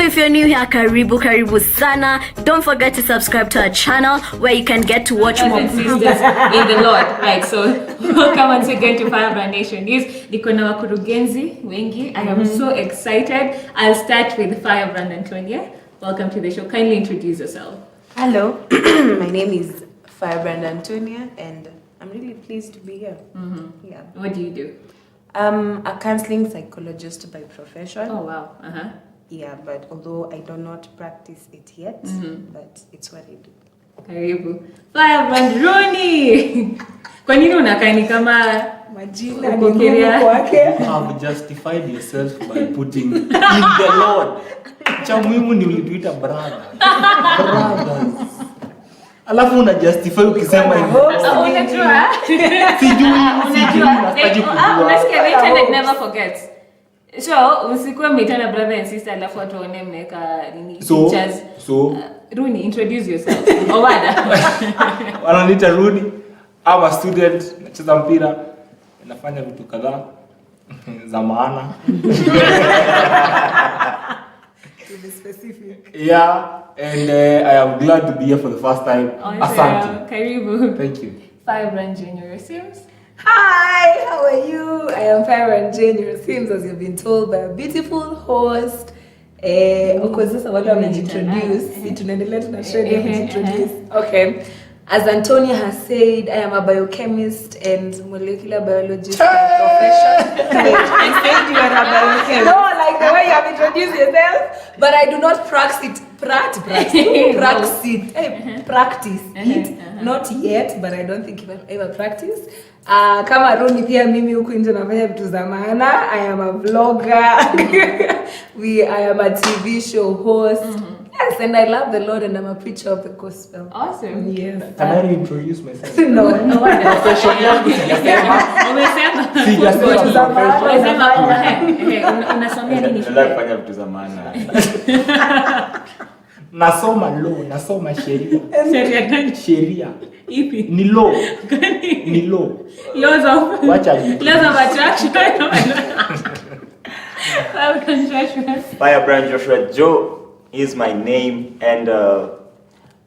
So if you're new here, karibu sana. Don't forget to subscribe to our channel where you can get to watch more sisters in the Lord. Right, so welcome once again to Firebrand Nation News. Niko na wakurugenzi wengi. I am so excited. I'll start with Firebrand Antonia. Welcome to the show. Kindly introduce yourself. Hello, my name is Firebrand Antonia and I'm really pleased to be here. Yeah. What do you do? I'm a counseling psychologist by profession. Oh, wow. Yeah, but although I do not practice it yet, but it's what I do. Karibu. Firebrand Rooney! Kwa nini unakaa ni kama majina ni ngumu kwake? You have justified yourself by putting in the Lord. Cha muhimu ni ulituita brother. Brothers. Alafu una justify ukisema hivyo. Unajua? Sijui. Unasikia the internet never forgets. So, usikuwe mmeitana brother and sister alafu watu waone mmeweka nini pictures. So Rooney, introduce yourself. Owada. Wananiita Rooney. I'm a student, nacheza mpira, nafanya vitu kadhaa za maana. To be specific. Yeah, and I am glad to be here for the first time. Asante. Karibu. Thank you. Firebrand Junior Sims. Hi, how are you? I am Firebrand Junior Sims, as you've been told by a beautiful host. Of course, this is what I'm introduce. Tunaendelea introduce. Okay. As Antonia has said, I am a biochemist and molecular biologist by profession. I said you are a biochemist. No, like the way you have introduced yourself. But I do not practice it. Not yet, but I don't think I've ever practiced. Kama Rooney pia mimi huku nje nafanya vitu za maana. I am a vlogger. I am a TV show host. Yes, and I love the Lord and I'm a preacher of the gospel. Awesome. Yes. Can I reintroduce myself? No. Profession yangu sijasema. Unasomea nini? Kufanya vitu za maana. Nasoma law, nasoma sheria. Sheria gani? Sheria. Ipi? Ni law. Ni law. Laws of attraction. Firebrand Joshua Joe is my name, and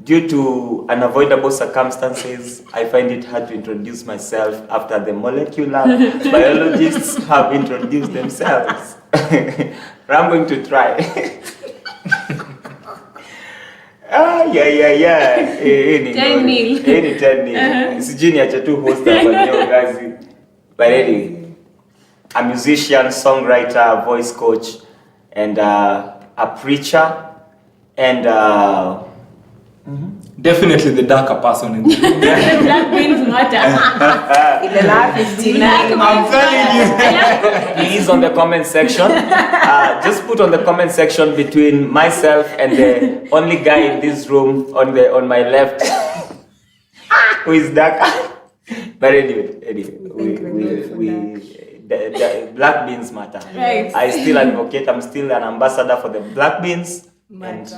due to unavoidable circumstances, I find it hard to introduce myself after the molecular biologists have introduced themselves. But I'm going to try. Yeah. Any 10 nil. Sijini acha tu host hapa leo gazi. But anyway, a musician, songwriter, voice coach, and a preacher, and definitely the darker person in the room. Black beans matter. In the last 59. I'm telling you. Please on the comment section. Just put on the comment section between myself and the only guy in this room on my left who is darker. But anyway, the black beans matter. Right. I still advocate. I'm still an ambassador for the black beans. And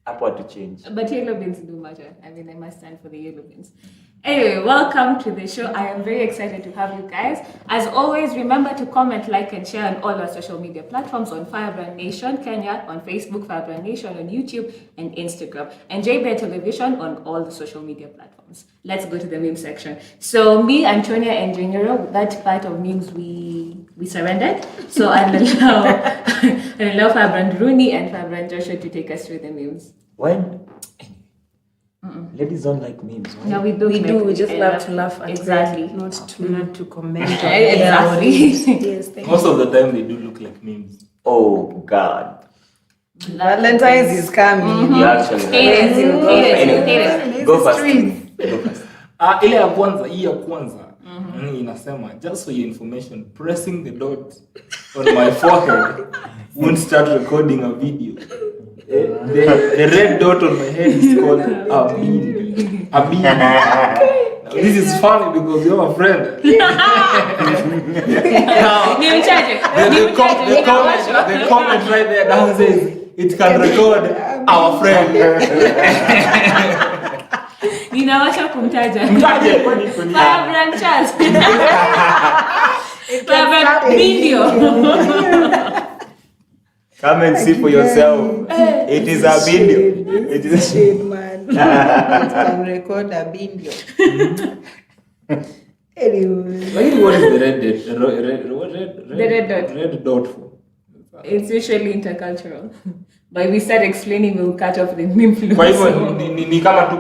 upward to change. But yellow beans do matter. I mean, I must stand for the yellow beans. Anyway, welcome to the show. I am very excited to have you guys. As always, remember to comment, like, and share on all our social media platforms on Firebrand Nation Kenya, on Facebook, Firebrand Nation, on YouTube, and Instagram, and JBear Television on all the social media platforms. Let's go to the meme section. So me, Antonia, and Junior, that part of memes we surrendered. So I'll allow Firebrand Rooney and Firebrand Joshua to take us through the memes. When ladies don't like memes. Right? No, we do. We just love to laugh at exactly. them, not to comment. Exactly. Yes, thank Most of the time they do look like memes. Oh God. Valentine's is coming. You actually. Anyway, Go first. Ile ya kwanza, hii ya kwanza. Inasema, just for your information, pressing the dot on my forehead won't start recording a video. The red dot on my head is called a bean. Now, this is funny because you're a friend. Now, the comment right there down says, it can record our friend. Ninawasha kumtaja. Mtaje kwani. Firebrand Charles. Firebrand video. Come and see for yourself. It is a video. It is shade, man. It can record a video. Anyway. What is the red dot. Red dot for? It's usually intercultural. But if we start explaining, we'll cut off the meme Kwa hivyo flow. ni kama tu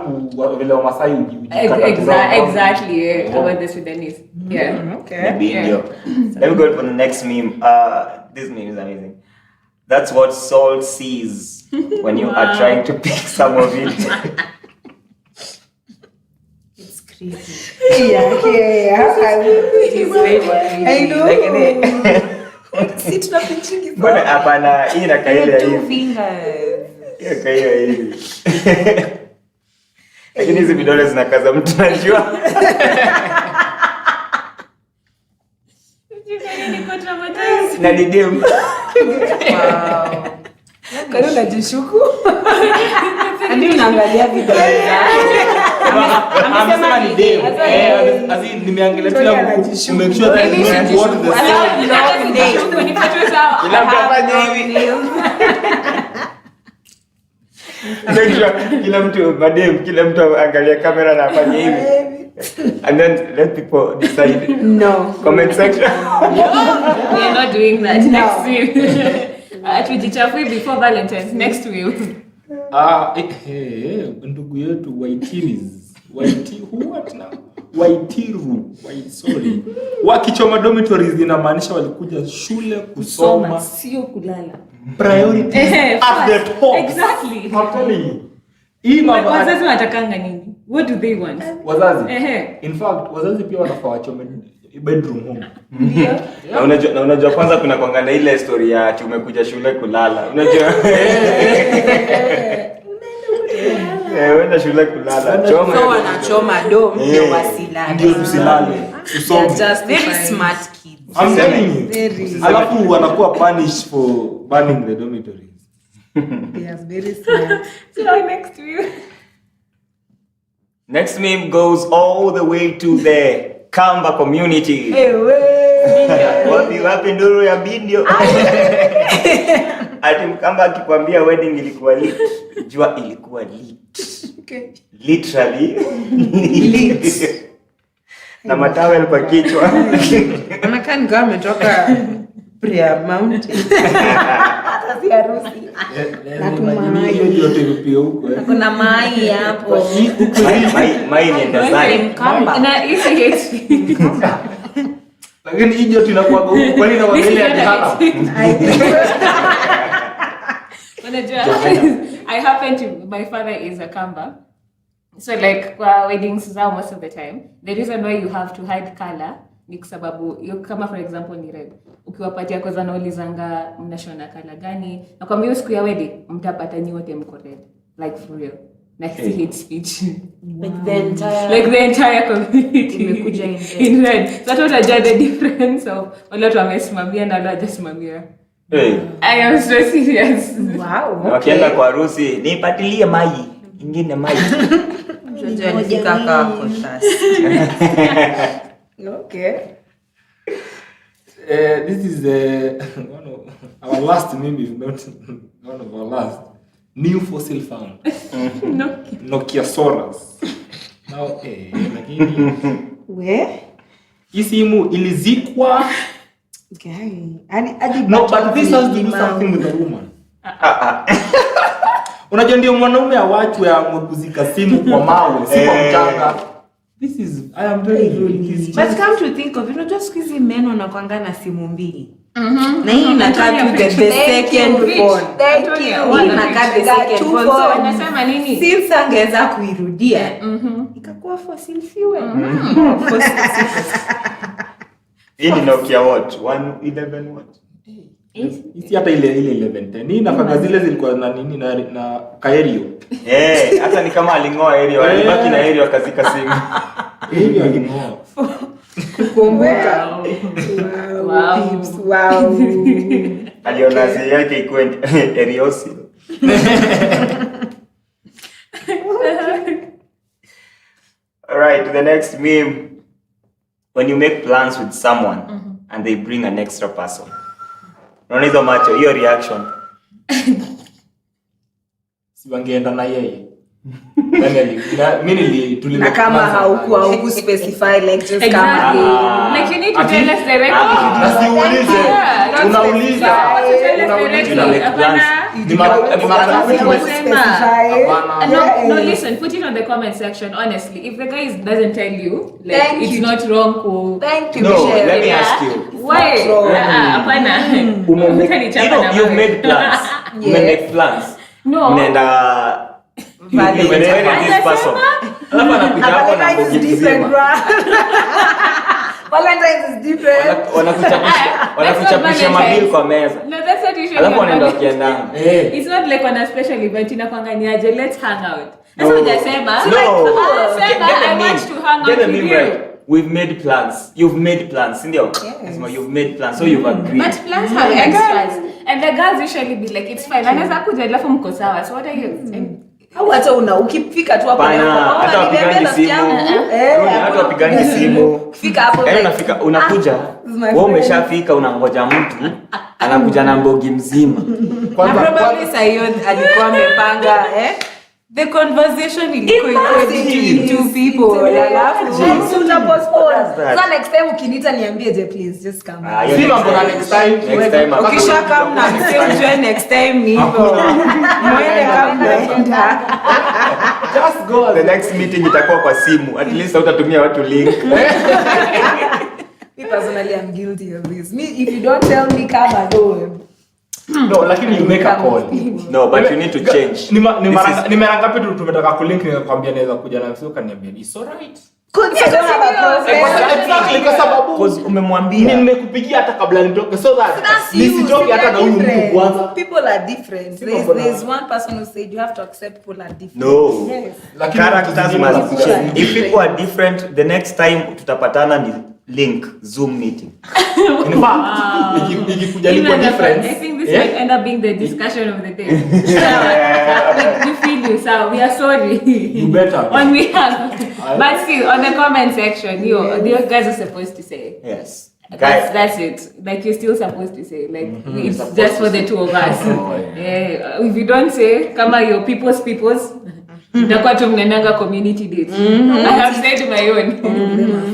vile Wamasai Exactly, yeah. About the Sudanese. Yeah. Okay. video. Let me go for the next meme. This meme is amazing. That's what Saul sees when you are trying to pick some of it. It's creepy. Yeah. It's very creepy. I know. Sit up and ching Mbona hapana, hii inakaila Two hivi. fingers. Hiyo kaila hivi. Lakini hizi vidole zinakaza mtu najua. Na didim. Wow. Kwani unajishuku? Hadi unaangalia video Amesema ni dem. Azi nimeangalia tu ya make sure that you know what the Ila mtafanya hivi. Make sure kila mtu angalia kamera na afanye hivi. And then let people decide. No. Comment section. We are not doing that. Next week. Tujichafui before Valentine's. Next week. Ndugu yetu Waitiru. Sorry. Wakichoma dormitories inamaanisha walikuja shule kusoma. Sio kulala. Priority at the top. Exactly. I'm telling you. Hii mambo Wazazi wanatakanga nini? What do they want? wazazi. In fact, wazazi pia wanafaa wachome bedroom home. Na unajua kwanza kuna kwangana ile story ya ati umekuja shule kulala. Unajua? Wenda shule kulala. So wanachoma dom ndio wasilale. Ndio tusilale. Tusome. Very smart kids. I'm telling you. Very. Alafu wanakuwa punished for burning the dormitories. Yes, very smart. So next week. Next meme goes all the way to the Kamba community. Wapi nduru ya video. Ati Mkamba akikwambia wedding ilikuwa lit, jua ilikuwa lit. Okay. Literally lit. Na matawel kwa kichwa. Anakaa ni kama ametoka prayer mountain. Hata si harusi. Hiyo yote mpia huko. Kuna mai hapo. Mai ni ndazai. Na hisi Lakini hiyo tunakuwa huko kwani na wengine hata. I happen to, my father is a Kamba. So like kwa weddings zao most of the time, the reason why you have to hide color ni kwa sababu kama for example ni red. Ukiwapatia kwanza naulizanga mnashona color gani? Na kwa hiyo siku ya wedding mtapata nyote mko red. Like for real. Like hate speech. Like the entire community imekuja in red. So utajua the difference of wale watu wamesimamia na wale hawajasimamia. Hey. I am so serious. wow. Na wakienda kwa harusi, nipatilie maji. Ingine maji. Mtoto alifika kako sasa. Okay. This is one of our last, maybe not one of our last. New fossil found. Nokia Soras. Now, lakini hii simu ilizikwa. No, but this has to do something with the woman. Unajua ndio mwanaume awachwe amekuzika simu kwa mawe, si kwa mchanga. This is, I am very good. But come to think of it, unajua siku hizi men wanakuanga na simu mbili. Na hii inakaa tu the second phone. Thank you. Hii inakaa the second phone. So Wanasema nini? since angeweza kuirudia, ikakuwa fossil fuel. Hii ni Nokia what? 111 what? Isi hata ile 1110. Hii nafaka zile zilikuwa na nini na kaerio. Hata ni kama alingoa aerial, alibaki na aerial akazika simu. Hiyo alingoa. Kukumbuka. Wow. Aliona asili yake ikuwe eriosi. Alright, the next meme. When you make plans with someone and they bring an extra person. Unaona hizo macho, hiyo reaction. Si wangeenda na yeye. Mimi na kama hauku specify like just exactly. kama Like you need to tell us directly. Nasiulize. Unauliza. No, listen, put it on the comment section. Honestly, if the guy doesn't tell you, like Thank it's you. not wrong. Thank you, No, Michelle. let me Yeah. ask you. Why? You've made plans. You make plans. No. Mnaenda you married this person. Alafu anakuja hapo na Valentine's mbogi is different, mzima. bruh. Valentine's is different. Wanakuchapisha mabil kwa meza. No, that's what you should Alafu do. wanaenda wakienda. It's not like on a special event inakuanganiaje, let's hang out. That's No. what hujasema. No. Sema, I want to hang Get out the with meme you. right. We've made plans. You've made plans, sindio? Yes. You've made plans, so you've agreed. But plans have extras. And the girls usually be like, it's fine. Anaweza kuja alafu mko sawa. So what are you? Au hata ukifika tu hapo Bana, hata wapigani simu. Hata wapigani simu. Ukifika hapo Yaani unafika unakuja, wewe umeshafika unangoja mtu, anakuja na mbogi mzima. Na probably Sayod alikuwa amepanga the conversation ilikuwa between two people. Alafu so next time ukiniita niambie je please just come. Si mambo na next time. Next time. ukisha kama na mseme next time ni hivyo. Mwende kama mnaenda. Just go. The next meeting itakuwa kwa simu. At least hautatumia watu link. Me personally I'm guilty of this. Me if you don't tell me come alone. No, lakini you make a call. No, but you need to change. Ni mara ngapi tu tumetaka kulink nikakwambia naweza kuja na sio kaniambia it's alright. Exactly kwa sababu Because umemwambia. Nimekupigia hata kabla nitoke so that nisitoke hata na huyu mtu kwanza. People are different. There's one person who said you have to accept people are different. No. Yes. Characters must change. If people are different, the next time tutapatana ni link Zoom meeting. In fact, ikikuja liko difference. I think this might end up being the discussion of the day. We feel you, sir. We are sorry. You better. On behalf. But still, on the comment section, you guys are supposed to say. Yes. That's it. Like you're still supposed to say. Like it's just for the two of us. If you don't say, kama your people's. Itakuwa tu mnaendanga community dates. I have said my own.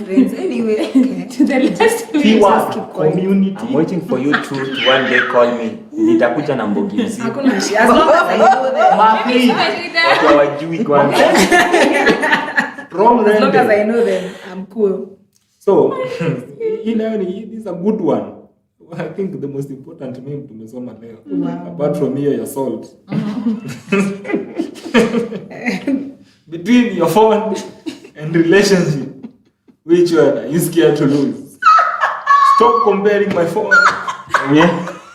Friends anyway. To the last Community. I'm waiting for you two to one day call me. Nitakuja na mbogi mzima. Hakuna shida. As long as I know them. Watu hawajui kwanza. As long as I know them, I'm cool. So, this is a good one. I think the most important meme tumesoma leo. Wow. Apart from your assault. Between your phone and relationship, which one are you scared to lose? Stop comparing my phone.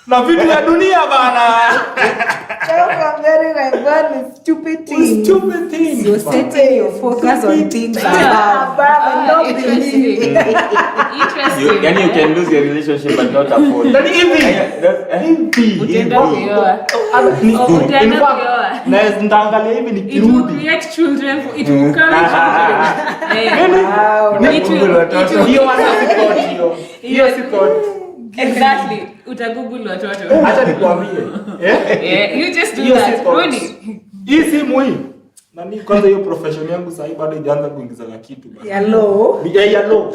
Na vitu ya dunia bana. Stop comparing my phone with stupid things. Stupid things. You're setting your focus on things above. Interesting. Yani you can lose your relationship but not afford. Nani hivi? Utaenda kuoa. In fact, na nitaangalia hivi It will nikirudi. create children. It will carry children. Hiyo si thought. Exactly. Utagoogle watoto. Acha nikwambie. You just do Hiyo si that. thought. Really. Hii si muhimu. Nani kwanza hiyo profession yangu sasa bado haijaanza kuingiza kitu. Hello. Ya law.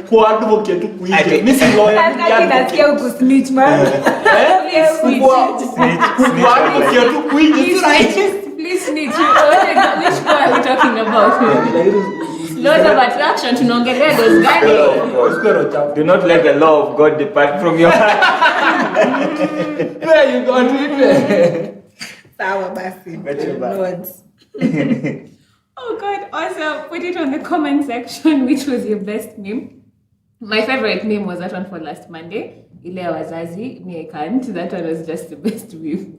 Kwa advocate tu kuite. Mimi si lawyer. Hata nasikia ukusnitch man. Kwa advocate tu kuite. Please snitch. Which boy are we talking about? Laws of attraction tunaongelea those gani? Do not let the law of God depart from your heart. Where you got it? Sawa basi. Gotcha. Nods. Oh God. Also, put it on the comment section which was your best meme. My favorite meme was that one for last Monday. Ile ya wazazi, me I can't. That one was just the best meme.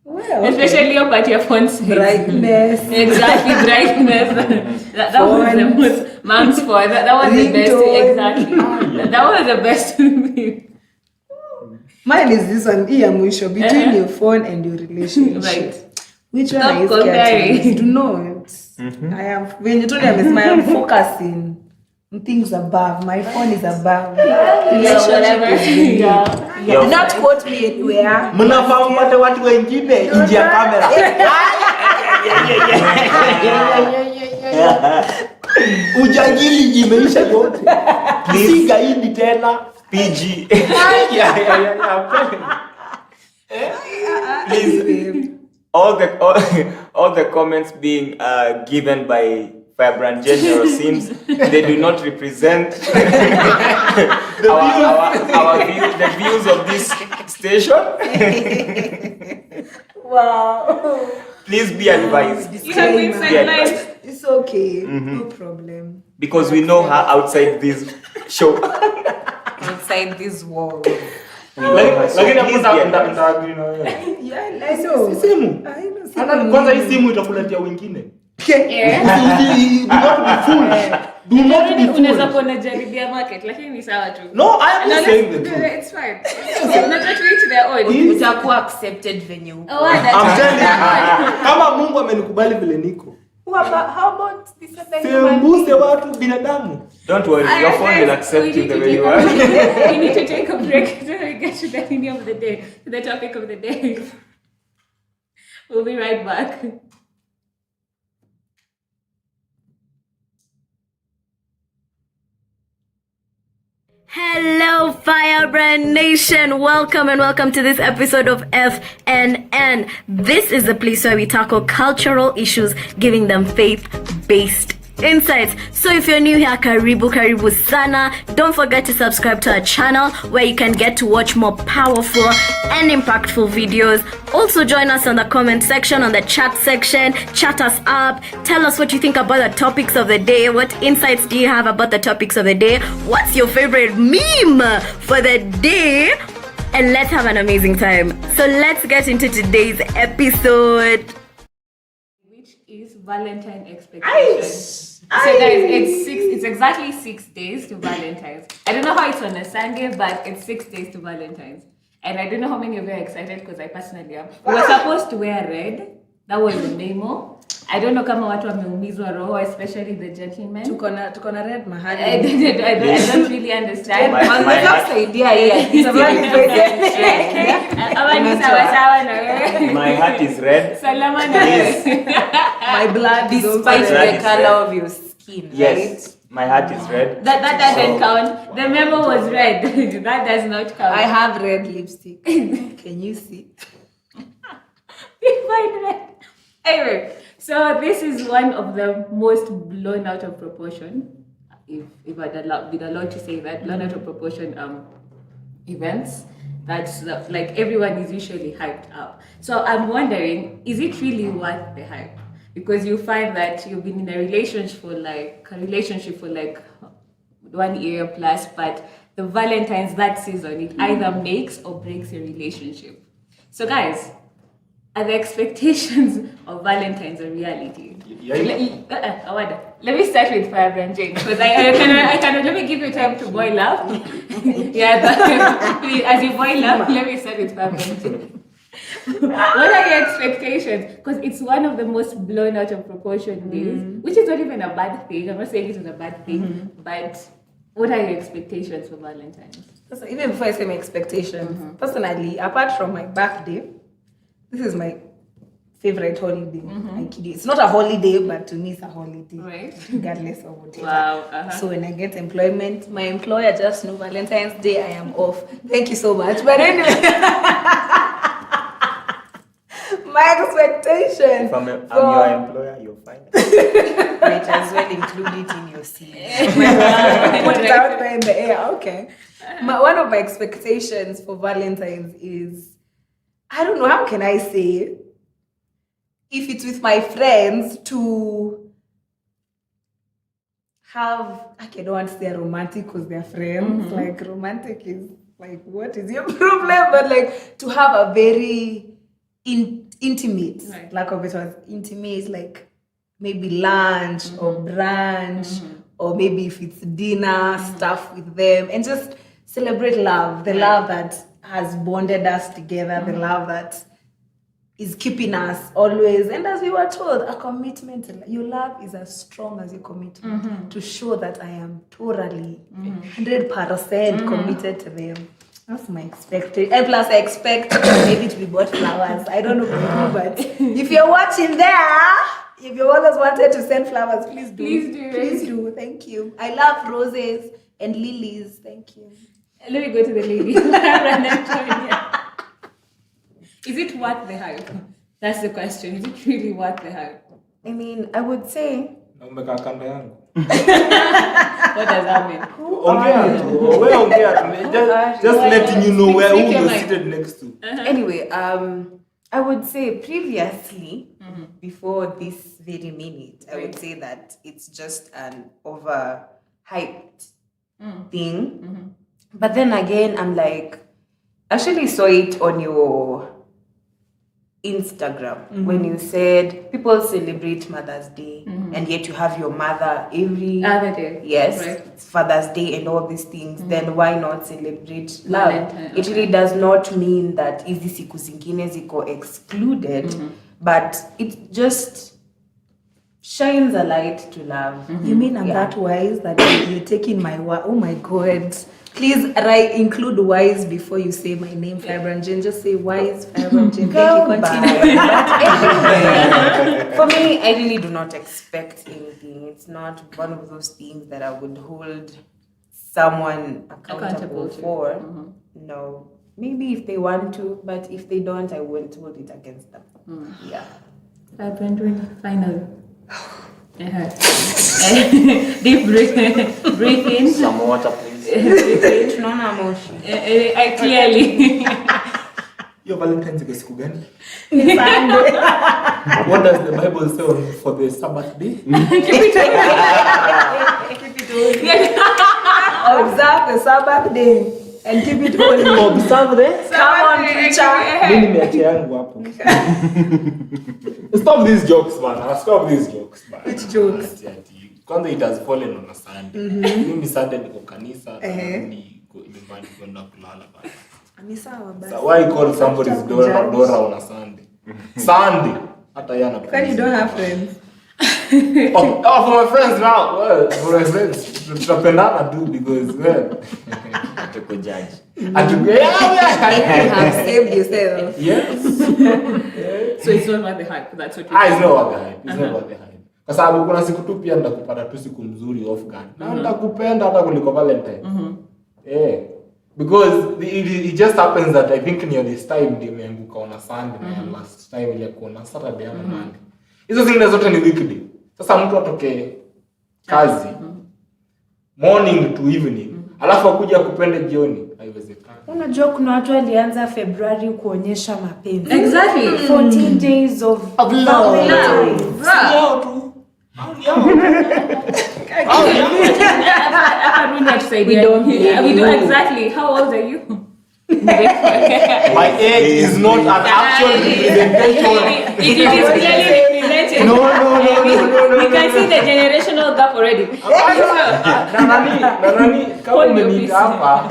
Well, Especially your part your phone size. brightness. Exactly, brightness. that was the most mom's fault. That was the best. Ringtone. Exactly. That was the best meme. Mine is this one. Hii ya mwisho between your phone and your relationship. Right. Which one Stop are you scared to comparing. lose? Do not. I am. When you told me, I am focusing on things above. My phone is above. Yeah, whatever. Relationship is beneath. Yeah. Your Do not quote me anywhere. Mnafaa mpate watu wengine nje ya kamera. Ujangili imeisha yote. Please gaidi tena. PG. I'm telling you. Please, all the comments being given by Firebrand General seems they do not represent the views of this station. Wow. Please be advised. You have been sidelined. It's okay. No problem. Because we know her outside this show. Outside this wall. Lakini hapo nitaagree na wewe. Yeah, I know. Simu. I know. Hata kwanza hii simu itakuletea wengine. Yeah. Do not be foolish. Do not be Unaweza foolish. kuona jaribia market lakini ni sawa tu. No, I am not saying the truth. It's fine. Not to each their own. Utakuwa accepted venye uko. Oh, that's I'm telling you. Kama Mungu amenikubali vile niko. How about this other Sembuse watu binadamu. Don't worry, your phone will accept you the way you are. We need to take a break so we get to the thing of the day, to the topic of the day. We'll be right back. Hello, Firebrand Nation. Welcome and welcome to this episode of FNN. This is the place where we tackle cultural issues, giving them faith-based insights. So if you're new here, karibu sana. Don't forget to subscribe to our channel where you can get to watch more powerful and impactful videos. Also join us on the comment section, on the chat section. Chat us up. Tell us what you think about the topics of the day. What insights do you have about the topics of the day? What's your favorite meme for the day? And let's have an amazing time. So let's get into today's episode. Which is Valentine expectations. So guys, it's exactly 6 days to Valentine's. I don't know how it's on a Sunday, but it's 6 days to Valentine's. And I don't know how many of you are excited because I personally am. We were supposed to wear red. That was the memo. I don't know kama watu wameumizwa roho, especially the gentlemen. Tuko na red mahali. I don't really understand. Idea here. It's a very My heart is red. Salama na wewe. My blood is Despite Red the is color red. of your skin, Yes, my heart is red. That doesn't count. The memo was red. That does not count. I have red lipstick. Can you see? You find red. Anyway, so this is one of the most blown out of proportion, if I'd been allowed to say that, blown out of proportion events that's like everyone is usually hyped up. So I'm wondering, is it really worth the hype? Because you find that you've been in a relationship for like 1 year plus, but the Valentine's that season, it either makes or breaks your relationship. So guys, are the expectations of Valentine's a reality? Let me start with Firebrand Jane because I can let me give you time to boil up. As you boil up, let me start with Firebrand Jane. What are your expectations? Because it's one of the most blown out of proportion days, which is not even a bad thing. I'm not saying it is a bad thing, but what are your expectations for Valentine's? So even before I say my expectations, personally, apart from my birthday, this is my favorite holiday. I kid you. It's not a holiday, but to me it's a holiday. Right. Regardless of whatever. Wow. So when I get employment, my employer just know Valentine's Day I am off. Thank you so much. But anyway, my expectation. I'm your employer, you're fine. might as well include it in your CV. Put it out there in the air. Okay. One of my expectations for Valentine's is, I don't know, how can I say, if it's with my friends to have, I don't want to say romantic because they're friends. Like romantic is like, what is your problem? But like to have a very intimate, Right. lack of it was intimate, like maybe lunch or brunch, or maybe if it's dinner, stuff with them, and just celebrate love, the love that has bonded us together, the love that is keeping us always. And as we were told, a commitment, your love is as strong as your commitment, to show that I am totally 100% committed to them. That's my expectation. And plus, I expect maybe to be bought flowers. I don't know about you, but if you're watching there, if you always wanted to send flowers, please do. Please do. Thank you. I love roses and lilies. Thank you. Let me go to the lady. Is it worth the hype? That's the question. Is it really worth the hype? I mean, I would say. Naomba kanda yangu. What does that mean? Ongea tu. Wewe ongea tu. Just letting you know where who you're seated next to. Anyway, I would say previously, before this very minute, I would say that it's just an overhyped thing. But then again, I'm like, actually saw it on your Instagram when you said people celebrate Mother's Day and yet you have your mother every other day. Yes, right. Father's Day and all these things. Then why not celebrate love? Valentine, It really does not mean that hizi siku zingine ziko excluded, but it just shines a light to love. You mean I'm that wise that you're taking my word? Oh my God. Please include wise before you say my name, Firebrand Jane. Just say wise, Firebrand Jane. Thank you. Continue. But anyway, for me, I really do not expect anything. It's not one of those things that I would hold someone accountable for. No. Maybe if they want to, but if they don't, I won't hold it against them. Yeah. Firebrand, final. Deep breathe in. Some water, please. Tunaona moshi. I clearly. Your Valentine's Day siku gani? What does the Bible say for the Sabbath day? Observe the Sabbath day and keep it holy. Observe the Come on, preacher. Mimi nimeachia yangu hapo. Stop these jokes, man. Stop these jokes, man. Which jokes? Kwanza it has fallen on a Sunday. Mimi Sunday niko kanisa, niko nyumbani kwenda kulala bana. Ni sawa basi. So why call somebody's Dora on a Sunday? Sunday. Hata yana. Because you don't have friends. Oh, for my friends now. Well, for my friends, tutapendana tu because well. Tuko judge. You have saved yourself. Yes. So it's not worth the hype. That's what It's not worth the hype. It's not worth the hype. Kwa sababu kuna siku tu pia nitakupata tu siku mzuri off guard. Na nitakupenda hata kuliko Valentine. Because it just happens that I think near this time ndio nimeanguka on a Sunday na last time ile kuona Saturday ama Monday. Hizo zingine zote ni weekday. Sasa mtu atoke kazi morning to evening. Alafu akuja kupende jioni. Haiwezekani. Unajua kuna watu walianza February kuonyesha mapenzi. Exactly. 14 days of love. Sio tu. We do exactly. How old are you? My age is not an actual representation. It is clearly represented. No. You can see the generational gap already. Nani, kama umeniita hapa.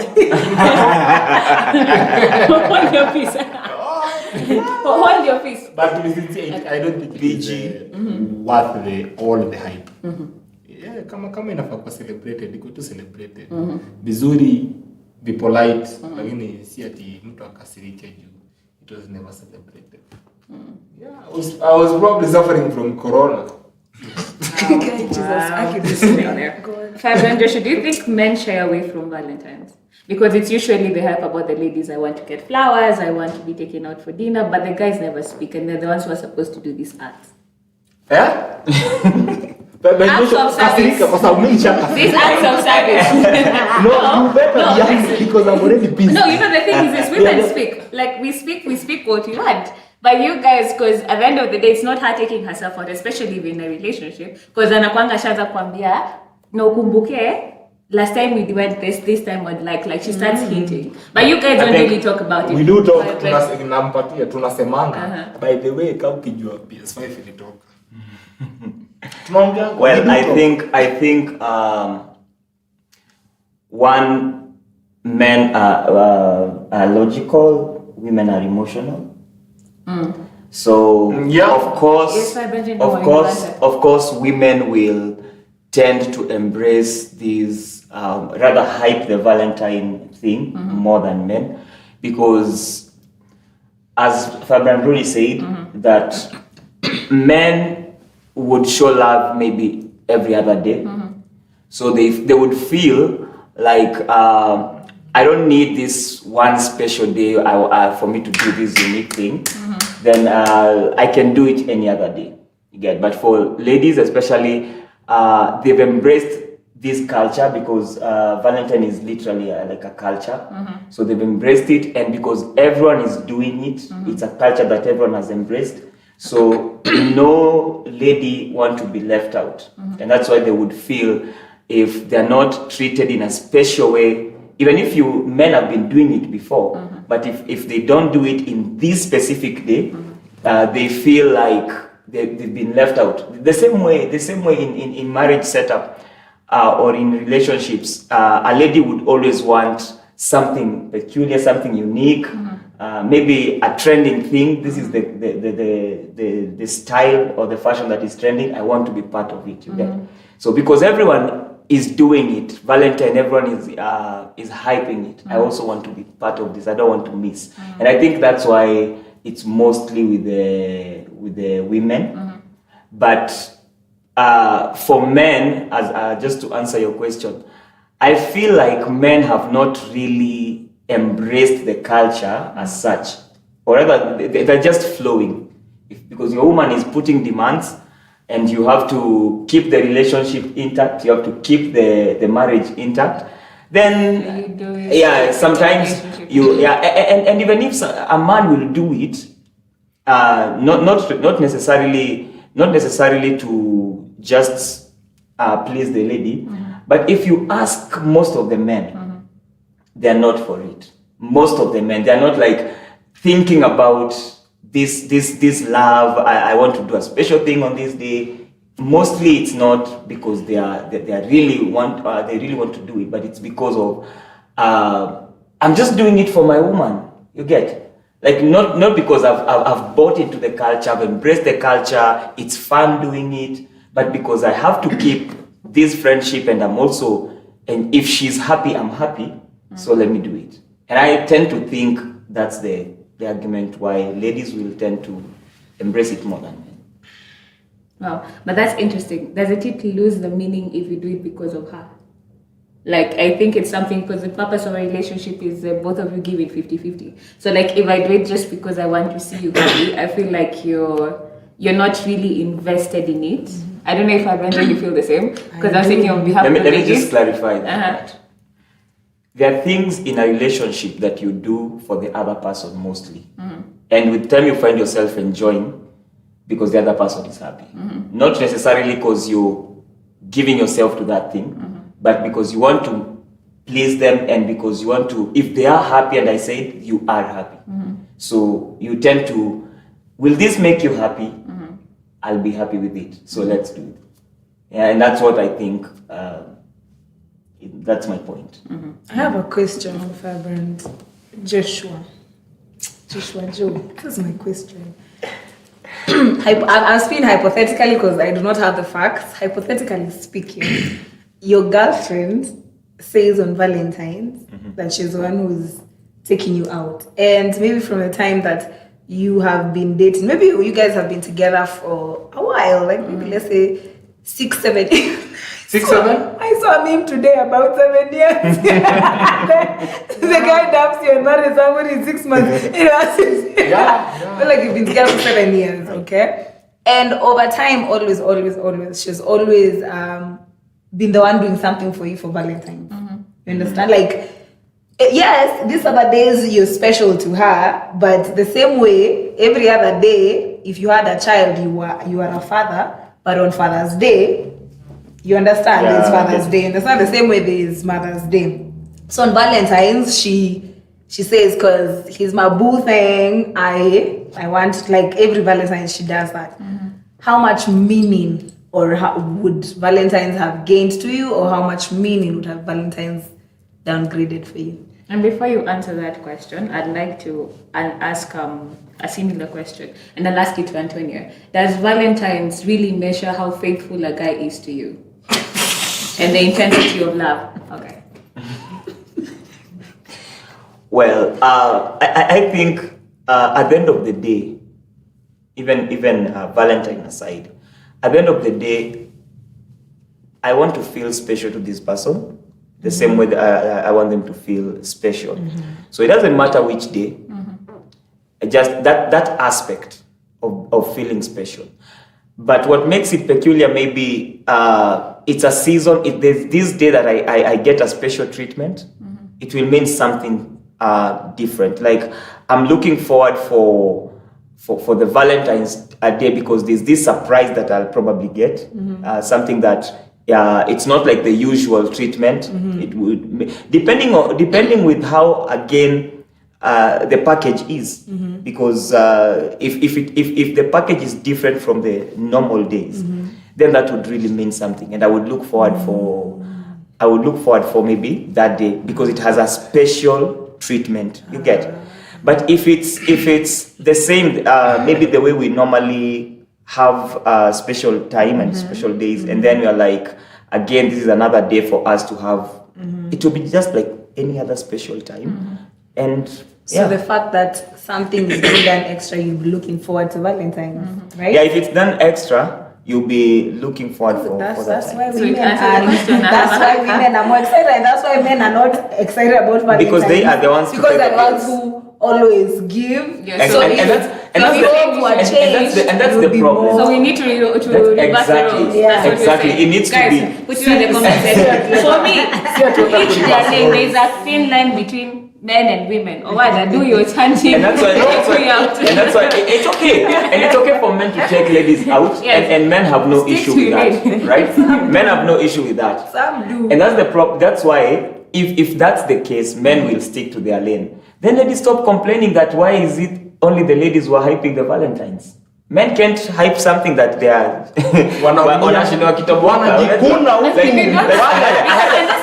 Hold your peace. Hold your peace. But I don't think PG worth all the hype. Yeah, kama inafaa kuwa celebrated, iko tu celebrated. Vizuri, be polite, lakini si ati mtu akasirike juu. It was never celebrated. Yeah, I was probably suffering from corona. Firebrand, do you think men shy away from Valentine's? Because it's usually the hype about the ladies. I want to get flowers, I want to be taken out for dinner, but the guys never speak, and they're the ones who are supposed to do these acts. Yeah? Acts of service. These acts of service. No, you better be angry because I'm already pissed. No, you know the thing is women speak. Like we speak what we want. But you guys, because at the end of the day, it's not her taking herself out, especially in a relationship. Because anakwanga shaza kwambia, no kumbuke, last time we went this time I'd like she starts hinting. But you guys don't really talk about it. We do talk, tunasemanga. By the way, kama ukijua PS5 ilitoka. Well, I think one, men are logical, women are emotional. So yeah. of course, women will tend to embrace these rather hype the Valentine thing more than men, because as Firebrand really said, that men would show love maybe every other day. So they would feel like I don't need this one special day for me to do this unique thing. Then I can do it any other day. You get? But for ladies especially, they've embraced this culture because Valentine is literally like a culture. So they've embraced it, and because everyone is doing it, it's a culture that everyone has embraced. So no lady want to be left out, and that's why they would feel if they're not treated in a special way, even if men have been doing it before, but if they don't do it in this specific day, they feel like they've been left out. The same way in marriage setup or in relationships, a lady would always want something peculiar, something unique, maybe a trending thing. This is the style or the fashion that is trending. I want to be part of it. You get? So because everyone is doing it, Valentine, everyone is hyping it. I also want to be part of this. I don't want to miss. And I think that's why it's mostly with the women. But for men, as just to answer your question, I feel like men have not really embraced the culture as such, or rather they're just flowing. Because your woman is putting demands, and you have to keep the relationship intact, you have to keep the marriage intact, then sometimes and even if a man will do it, not necessarily to just please the lady, but if you ask most of the men, they're not for it. Most of the men, they're not like thinking about this love. I want to do a special thing on this day. Mostly, it's not because they really want to do it, but it's because of I'm just doing it for my woman. You get? Like not because I've bought into the culture, I've embraced the culture. It's fun doing it, but because I have to keep this friendship, and if she's happy, I'm happy. So let me do it. And I tend to think that's the argument why ladies will tend to embrace it more than men. Wow, but that's interesting. Does it lose the meaning if you do it because of her? Like, I think it's something, because the purpose of a relationship is both of you give it 50-50. So like, if I do it just because I want to see you happy, I feel like you're not really invested in it. I don't know if I you feel the same, because I was thinking on behalf of the ladies. Let me just clarify that. There are things in a relationship that you do for the other person mostly. And with time you find yourself enjoying because the other person is happy. Not necessarily because you're giving yourself to that thing, but because you want to please them, and because you want to, if they are happy and I say it, you are happy. So you tend to, will this make you happy? I'll be happy with it. So let's do it. Yeah, and that's what I think. That's my point. I have a question for Firebrand. Joshua Joe, this is my question. I'm speaking hypothetically because I do not have the facts. Hypothetically speaking, your girlfriend says on Valentine's that she's the one who's taking you out, and maybe from the time that you have been dating, maybe you guys have been together for a while, like maybe let's say 6-7 years. 6-7? I saw a meme today about 7 years. The guy dumps you and marries somebody in 6 months. Yeah. But like you've been together for 7 years, okay? And over time, always, she's always been the one doing something for you for Valentine's. You understand? Like, yes, these other days you're special to her, but the same way, every other day, if you had a child, you are a father, but on Father's Day, you understand, there's Father's Day. And it's not the same way there's Mother's Day. So on Valentine's, she says, because he's my boo thing, I want, like every Valentine's she does that. How much meaning would Valentine's have gained to you, or how much meaning would have Valentine's downgraded for you? And before you answer that question, I'd like to ask a similar question, and I'll ask it to Antonia. Does Valentine's really measure how faithful a guy is to you? and the intensity of love. Okay. Well, I think at the end of the day, even Valentine aside, at the end of the day, I want to feel special to this person the same way that I want them to feel special. So it doesn't matter which day, just that aspect of feeling special. But what makes it peculiar, maybe it's a season. There's this day that I get a special treatment, it will mean something different. Like I'm looking forward for the Valentine's Day because there's this surprise that I'll probably get, something that it's not like the usual treatment. It would depending with how again the package is, because if the package is different from the normal days, then that would really mean something, and I would look forward for maybe that day because it has a special treatment. You get. But if it's the same, maybe the way we normally have special time and special days, and then we are like, again, this is another day for us to have. It will be just like any other special time, and So the fact that something is being done extra, you'll be looking forward to Valentine's, right? yeah, if it's done extra, you'll be looking forward for that That's time. why So women it answers the question. that's why women are more excited, and that's why men are not excited about Valentine's. Because they are the ones to because pay they're the the ones bills. who always give. Yeah, So and if that's if roles were changed, and that's it would the be problem. more- So we need to reverse the Exactly. roles. Yeah. That's what we're Exactly. saying. It needs to Guys, be- put it in the comment section. For me, to each their name, there's a thin line between men and women. Or rather, do your chanting. And that's why, it's okay. And it's okay for men to take ladies out, Yes. and men have no Stick issue to with that, it. right? Men have no issue with that. Some do. And that's the problem. That's why, if that's the case, men will stick to their lane. Then ladies stop complaining that why is it only the ladies who are hyping the Valentines. Men can't hype something that they are wanashinda wakitoboka.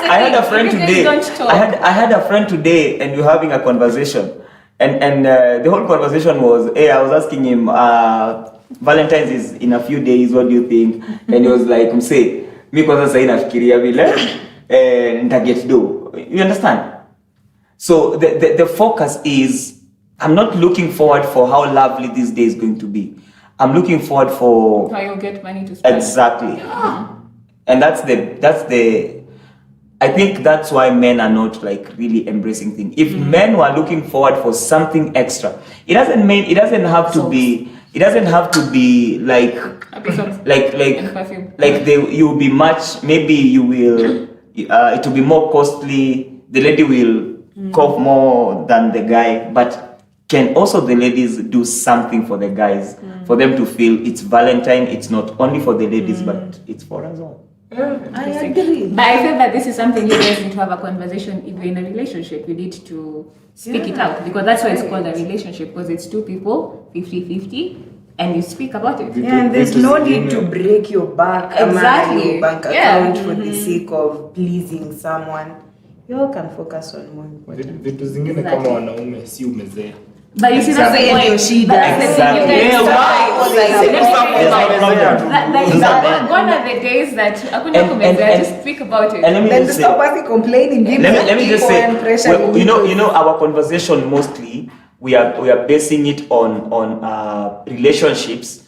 I had a friend today. I had a friend today, and we were having a conversation, and the whole conversation was, hey, I was asking him, Valentine's is in a few days. What do you think? And he was like, "Mse, mi kwanza sasa nafikiria vile nitaget do." You understand? So the focus is, I'm not looking forward for how lovely this day is going to be. I'm looking forward for How you get money to spend. exactly, and that's the. I think that's why men are not like really embracing things. If men were looking forward for something extra, it doesn't have to be. It doesn't have to be like And perfume. like you'll be much. Maybe you will. It will be more costly. The lady will cost more than the guy, but can also the ladies do something for the guys, for them to feel it's Valentine, it's not only for the ladies, but it's for us all. I agree. But I feel that this is something you guys need to have a conversation. If you're in a relationship, you need to speak it out, because that's why it's called a relationship, because it's two people, 50-50, and you speak about it. Yeah, and there's no need to break your back, Exactly. your bank Yeah. account for the sake of pleasing someone. You all can focus on more important. Vitu zingine kama wanaume si umezea. But you see, that's the Exactly. point. That's the thing. You Exactly. guys Yeah, stop. Gone are the days that hakuna kumezea, just speak about it. And let me Then just stop say, us complaining. let me just say, pressure. well, you know, our conversation mostly we are basing it on relationships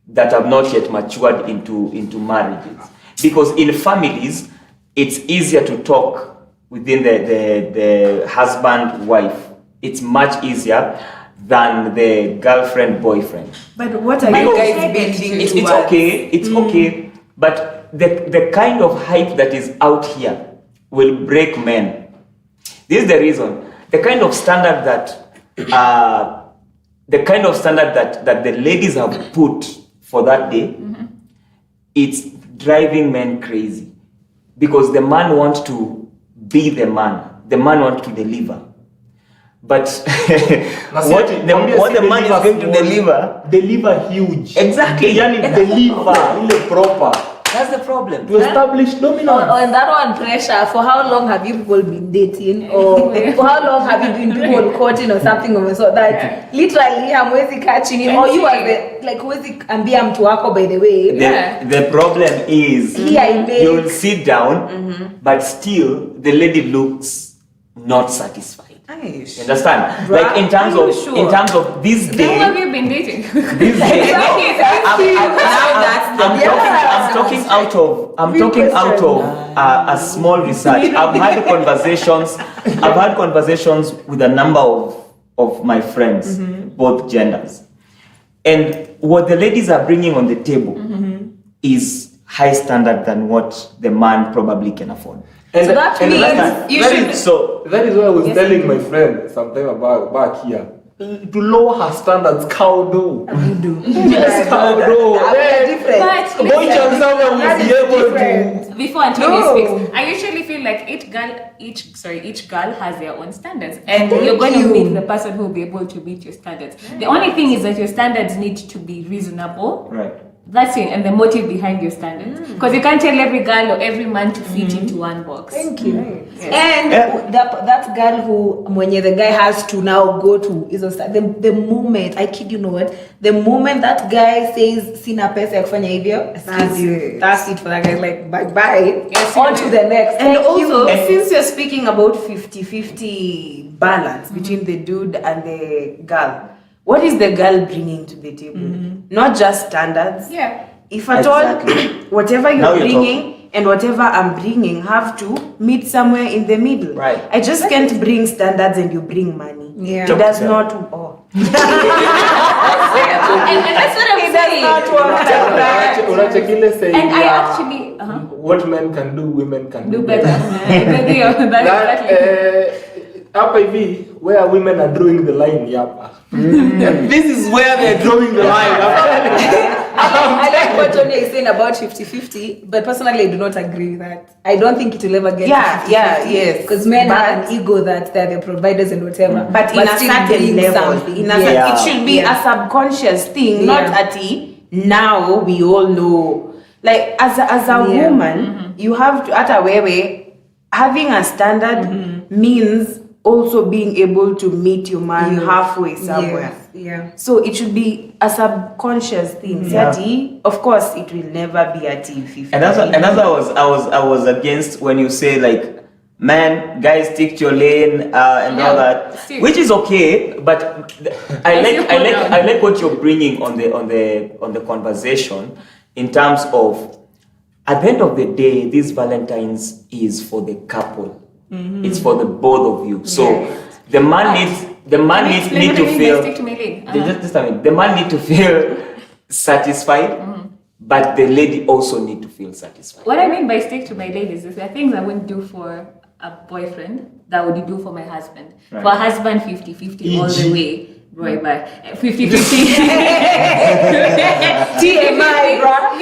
that have not yet matured into marriages, because in families it's easier to talk within the husband wife. It's much easier than the girlfriend boyfriend. But what are you guys building It's towards? okay, it's okay, but the kind of hype that is out here will break men. This is the reason. The kind of standard that the ladies have put for that day, it's driving men crazy, because the man wants to be the man wants to deliver. But what the man is going to deliver Deliver huge. Exactly. Yani deliver ile proper. That's the problem. To establish dominance. On that one pressure, for how long have you people been dating, or for how long have you been people courting or something of the sort that literally hamwezi catching him, or you are the, like huwezi ambia mtu wako by the way. The problem is you'll sit down, but still the lady looks not satisfied. You understand? Bruh, like in terms of this Who day. have you been dating? This day, I'm talking out of a small research. I've had conversations with a number of my friends, both genders, and what the ladies are bringing on the table is high standard than what the man probably can afford. So that means that is why I was telling my friend sometime about back here. To lower her standards, cow do. Yes, cow do. Before Antonio speaks, I usually feel like each girl has their own standards, and you're going to meet the person who will be able to meet your standards. The only thing is that your standards need to be reasonable. Right. That's it, and the motive behind your standards. Because you can't tell every girl or every man to fit into one box. Thank you. And that girl who mwenye the guy has to now go to is the moment, I kid you not, the moment that guy says sina pesa ya kufanya hivyo, that's it for that guy. Like bye. Yes, on to the next. And Thank also, you. since you're speaking about 50-50 balance between the dude and the girl, what is the girl bringing to the table? Not just standards. Yeah. If at all, whatever you're bringing and whatever I'm bringing have to meet somewhere in the middle. Right. I just can't bring standards and you bring money. Yeah. It does not. Oh. And that's what I'm saying. And I actually what men can do, women can do better. Hapa hivi, where women are drawing the line yapa. This is where they're drawing the line. I like what Tony is saying about 50-50, but personally I do not agree with that. I don't think it will ever get yes. Because men have an ego that they're the providers and whatever. But in a still certain bring level, something. it should be a subconscious thing, not at now we all know. Like as a woman, you have to at a way having a standard means also being able to meet your man halfway somewhere. Yeah. So it should be a subconscious thing. Of course, it will never be a T50. And that's what I was against when you say like, man, guys, stick to your lane and all that, which is okay. But I like what you're bringing on the conversation in terms of, at the end of the day, this Valentine's is for the couple. It's for the both of you. So the man needs to feel. The man need to feel satisfied, but the lady also need to feel satisfied. What I mean by stick to my ladies is there are things I wouldn't do for a boyfriend that would do for my husband. Right. For a husband, 50-50 all the way. Right, bye. 50-50. TMI, bro. All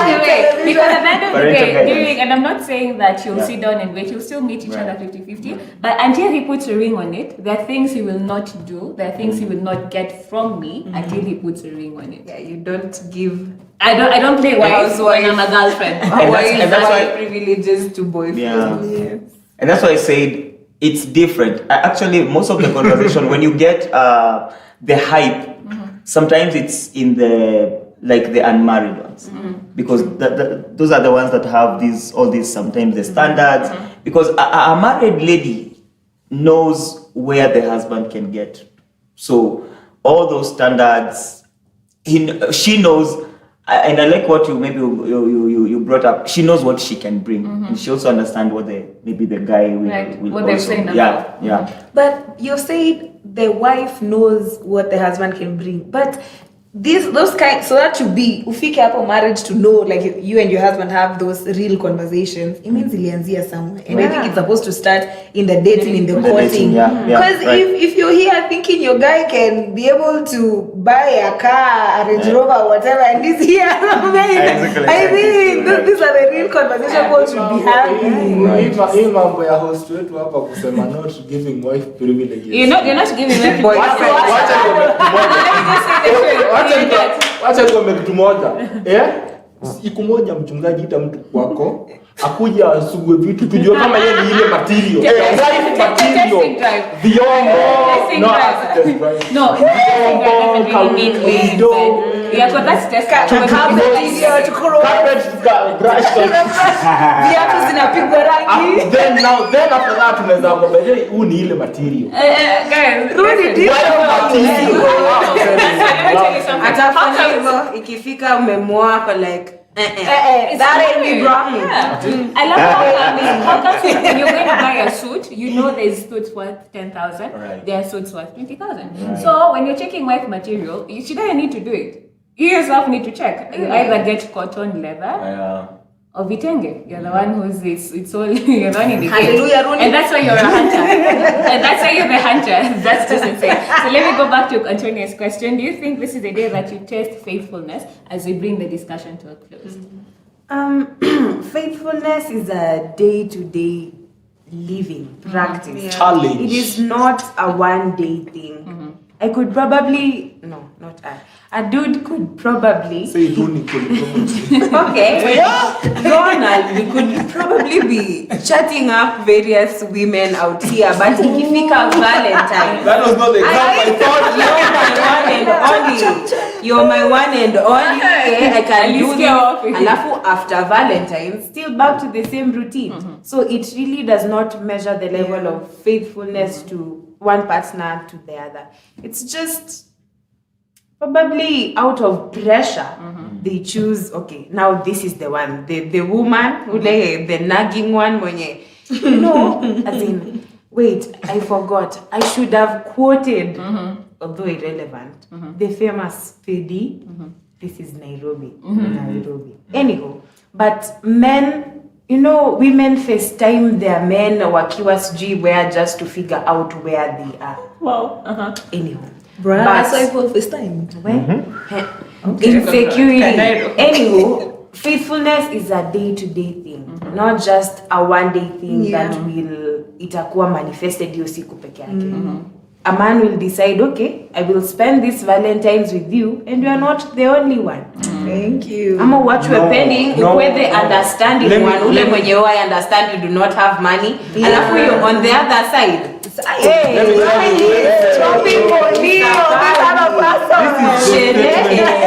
the way. Because at the end of the day, and I'm not saying that you'll sit down and wait, you'll still meet each other 50-50. But until he puts a ring on it, there are things he will not do, there are things he will not get from me until he puts a ring on it. Yeah, you don't give. I don't play wife when I'm a girlfriend. And that's why privileges to boyfriends. Yeah. And that's why I said it's different. Actually, most of the conversation, when you get the hype, sometimes it's in the unmarried ones, because those are the ones that have all these sometimes the standards. Because a married lady knows where the husband can get, so all those standards, she knows. And I like what you brought up. She knows what she can bring, and she also understands what the guy will what also. they're saying. Yeah. But you say the wife knows what the husband can bring, but those kind, so that should be ufike hapo marriage to know, like you and your husband have those real conversations. It means ilianzia somewhere, and I think it's supposed to start in the dating, in the courting. Because if you're here thinking your guy can be able to buy a car, a Range Rover, whatever, and he's here, I think these are the real conversations people should be having. Hii mambo ya host wetu hapa kusema not giving wife privileges. You're not giving wife Wacha nikwambie kitu moja. siku moja mchungaji ita mtu kwako akuja asugue vitu tujue kama yeye ni ile material. Testing drive. Vyombo. Testing No, drive. testing drive. No, testing drive doesn't really mean ways, but yeah, because that's testing. Viatu zinapigwa rangi. Then after that tunaweza kwamba huu ni ile material. Guys, Rudi listen. ndio. Let me tell you something. Atafanya hivyo ikifika umemwoa kwa like It's that ain't true. me, bro. Yeah. I love how come when you're going to buy a suit, you know there's suits worth 10,000, Right. there are suits worth 20,000. So when you're checking wife material, you shouldn't need to do it. You yourself need to check. You either get cotton leather or vitenge. You're the one who's it's all you're the one in the game. Hallelujah, Rooney. And that's why you're a hunter. And that's why you're the hunter. That's just insane. So let me go back to Antonia's question. Do you think this is the day that you test faithfulness as we bring the discussion to a close? Faithfulness is a day-to-day living practice. Challenge. It is not a one-day thing. I could probably a dude could probably Say Rooney could okay. Ronald, we could probably be chatting up various women out here, but ikifika Valentine. That was not the example I thought. You're my one and only. Okay, I can do this. off. Alafu after Valentine, still back to the same routine. So it really does not measure the level of faithfulness to one partner to the other. It's just probably out of pressure they choose, okay, now this is the one, the woman, the nagging one, mwenye, as in, wait, I forgot, I should have quoted, although irrelevant, the famous Fedi, this is Nairobi. Anyhow, but men, women FaceTime their men wakiwa sijui where just to figure out where they are. Wow. Anyhow. Bruh, But- that's why people FaceTime. Insecurity. Anywho, faithfulness is a day-to-day thing, not just a one-day thing that will itakuwa manifested hiyo siku peke yake. A man will decide, okay, I will spend this Valentine's with you, and you are not the only one. Thank you. Ama what we're pending, no. where the understanding Let me- one, ule mwenye I understand you do not have money, alafu you're on the other side. Hey, Let me tell you, Shopping for Leo, this other person.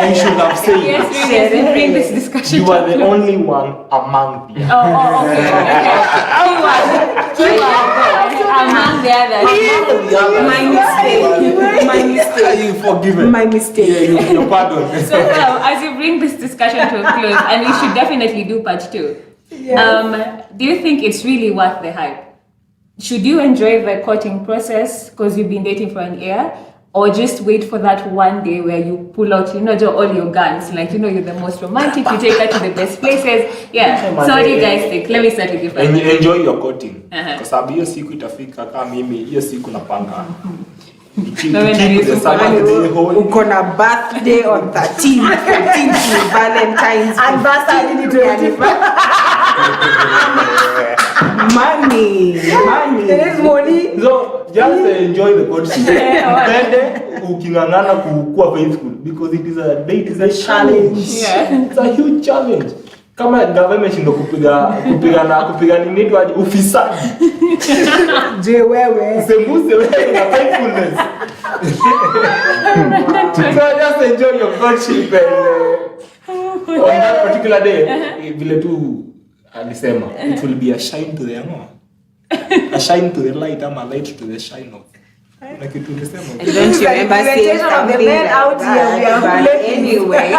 you should have said Yes, we bring this discussion you are the only one among them. okay. Among the others. My mistake. Are you forgiven? My mistake. Yeah, you're pardoned. So as you bring this discussion to a close, and we should definitely do part 2. Do you think it's really worth the hype? Should you enjoy the courting process because you've been dating for an year, or just wait for that one day where you pull out, all your guns, like you're the most romantic, you take her to the best places? Yeah. So what do you guys think? Let me start with you first. Enjoy your courting. Uh-huh. Kwa sababu hiyo siku itafika kama mimi, hiyo siku napanga. Uko na birthday on 13th, 14th ni Valentine's. Anniversary ni 25. Money. There is money. So just enjoy the courtship. Upende ukingangana kuwa faithful because it is a challenge. Yeah. It's a huge challenge. Kama government shindo kupiga nini tu ufisadi. Je wewe. Sembuse wewe na faithfulness. So just enjoy your courtship and on that particular day, vile tu alisema, it will be a shine to the a shine to the light, ama a light to the shine of. Na kitu ulisema. I don't remember saying something the men like out that, here, we are but playing. anyway,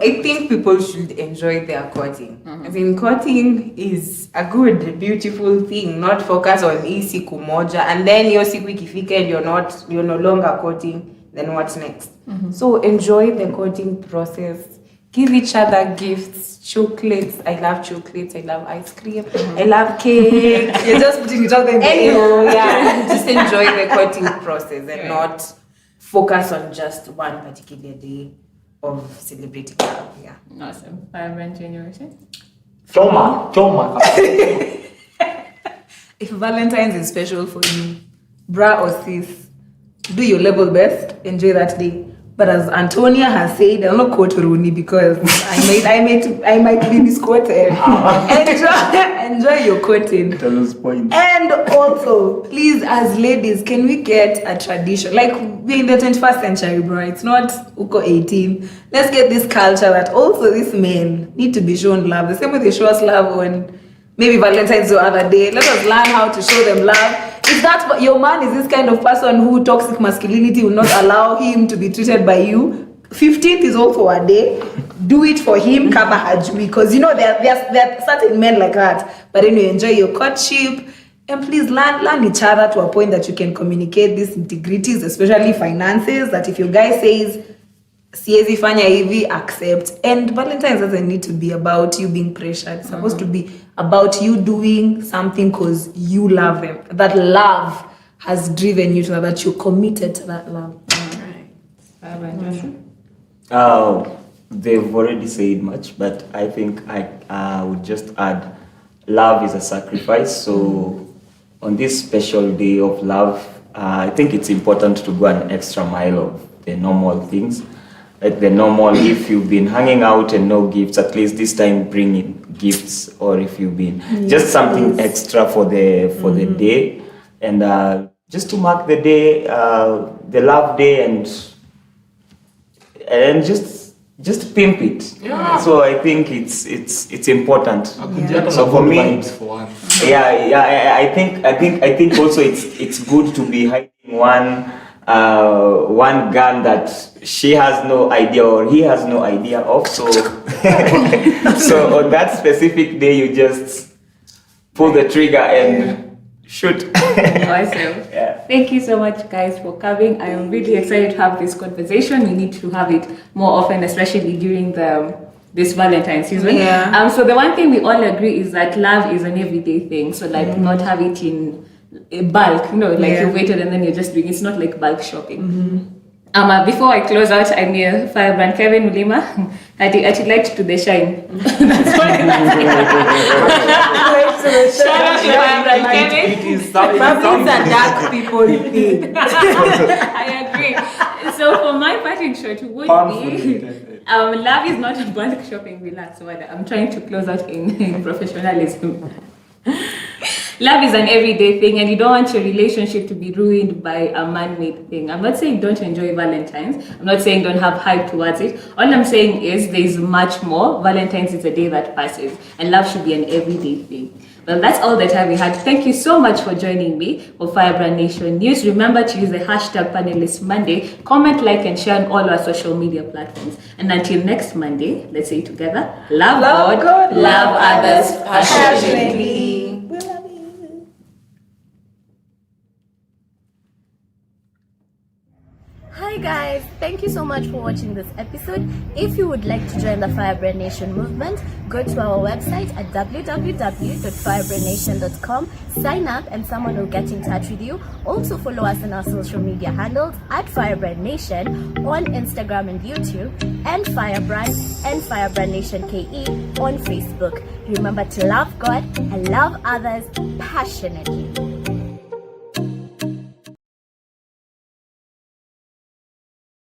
I think people should enjoy their courting. I mean, courting is a good, beautiful thing. Not focus on hii siku moja, and then hiyo siku ikifika and you're no longer courting. Then what's next? So enjoy the courting process. Give each other gifts, chocolates. I love chocolates. I love ice cream. I love cake. You're just putting it out there in the Anyhow, air. yeah, just enjoy the courting process and not focus on just one particular day of celebrating love. Yeah. Awesome. Firebrand, generation. Choma. If Valentine's is special for you, bra or sis, do your level best, enjoy that day. But as Antonia has said, I'll not quote Rooney because I might be misquoted. Enjoy your quoting. Tell us points. And also, please, as ladies, can we get a tradition? Like, we're in the 21st century, bro. It's not Uko 18. Let's get this culture that also these men need to be shown love. The same way they show us love on maybe Valentine's or other day. Let us learn how to show them love. If that's what your man is, this kind of person who toxic masculinity will not allow him to be treated by you, 15th is also a day. Do it for him, kama hajui, because you know there are certain men like that. But then you enjoy your courtship, and please learn each other to a point that you can communicate these integrities, especially finances. That if your guy says siezi fanya hivi, accept. And Valentine's doesn't need to be about you being pressured. It's supposed to be about you doing something because you love them. That love has driven you to that. You're committed to that love. They've already said much, but I think I would just add, love is a sacrifice. So on this special day of love, I think it's important to go an extra mile of the normal things. Like the normal, if you've been hanging out and no gifts, at least this time bring in gifts. Or if you've been just something extra for the day, and just to mark the day, the love day, and just pimp it. Yeah. So I think it's important. So for me, I think also it's good to be hiding one gun that she has no idea or he has no idea of. So so on that specific day, you just pull the trigger and shoot. Awesome. Yeah. Thank you so much, guys, for coming. I am really excited to have this conversation. We need to have it more often, especially during this Valentine's season. Yeah. So the one thing we all agree is that love is an everyday thing. So like not have it in bulk, you waited and then you're just doing. It's not like bulk shopping. Before I close out, I'm here, Firebrand Kevin Mulima. I'd like to do the shine. That's what I'm Shout out to Firebrand Kevin. These are dark people thing. I agree. So for my parting shot would be, love is not a bulk shopping, relax. I'm trying to close out in professionalism. Love is an everyday thing, and you don't want your relationship to be ruined by a man-made thing. I'm not saying don't enjoy Valentine's. I'm not saying don't have hype towards it. All I'm saying is there's much more. Valentine's is a day that passes, and love should be an everyday thing. Well, that's all the time we had. Thank you so much for joining me for Firebrand Nation News. Remember to use the hashtag Panelist Monday. Comment, like, and share on all our social media platforms. And until next Monday, let's say it together. Love God, love others passionately. Hi guys, thank you so much for watching this episode. If you would like to join the Firebrand Nation movement, go to our website at www.firebrandnation.com, sign up and someone will get in touch with you. Also follow us on our social media handles at Firebrand Nation on Instagram and YouTube, and Firebrand and Firebrand Nation KE on Facebook. Remember to love God and love others passionately.